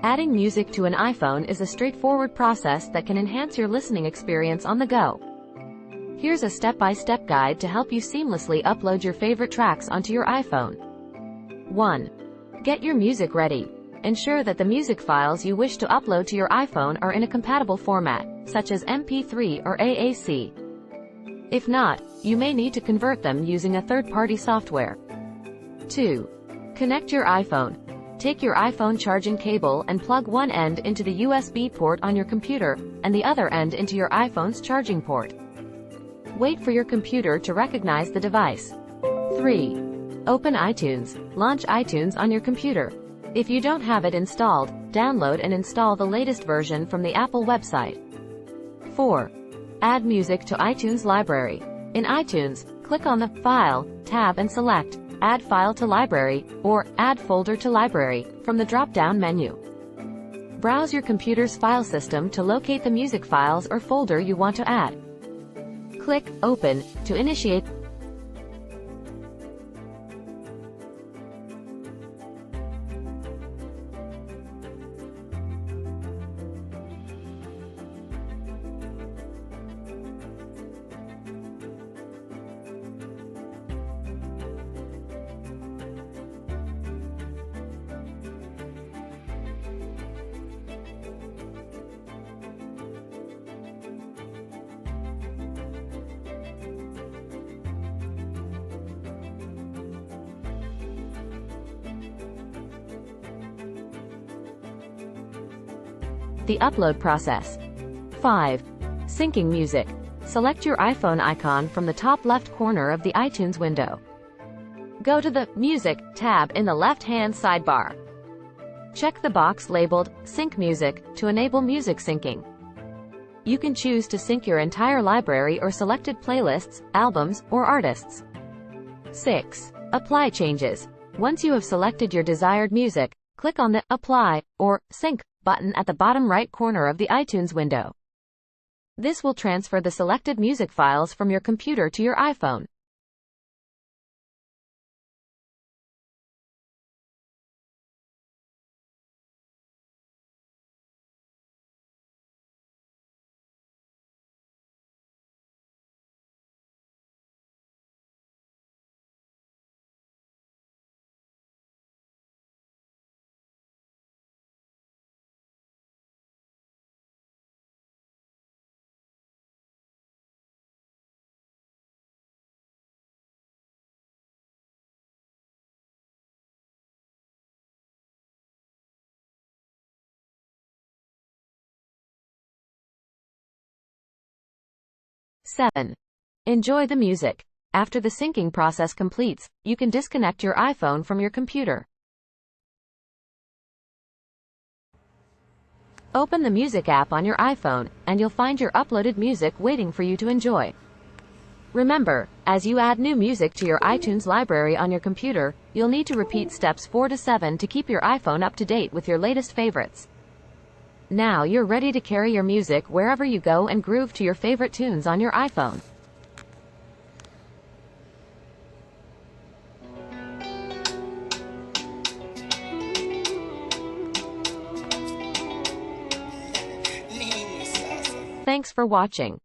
Adding music to an iPhone is a straightforward process that can enhance your listening experience on the go. Here's a step-by-step guide to help you seamlessly upload your favorite tracks onto your iPhone. 1. Get your music ready. Ensure that the music files you wish to upload to your iPhone are in a compatible format, such as MP3 or AAC. If not, you may need to convert them using a third-party software. 2. Connect your iPhone. Take your iPhone charging cable and plug one end into the USB port on your computer, and the other end into your iPhone's charging port. Wait for your computer to recognize the device. 3. Open iTunes. Launch iTunes on your computer. If you don't have it installed, download and install the latest version from the Apple website. 4. Add music to iTunes library. In iTunes, click on the File tab and select Add File to Library, or Add Folder to Library, from the drop-down menu. Browse your computer's file system to locate the music files or folder you want to add. Click Open to initiate. The upload process. 5. Syncing music. Select your iPhone icon from the top left corner of the iTunes window. Go to the Music tab in the left-hand sidebar. Check the box labeled Sync Music to enable music syncing. You can choose to sync your entire library or selected playlists, albums, or artists. 6. Apply changes. Once you have selected your desired music, click on the Apply or Sync button at the bottom right corner of the iTunes window. This will transfer the selected music files from your computer to your iPhone. Seven. Enjoy the music. After the syncing process completes, you can disconnect your iPhone from your computer. Open the Music app on your iPhone, and you'll find your uploaded music waiting for you to enjoy. Remember, as you add new music to your iTunes library on your computer, you'll need to repeat steps 4 to 7 to keep your iPhone up to date with your latest favorites. Now you're ready to carry your music wherever you go and groove to your favorite tunes on your iPhone. Thanks for watching.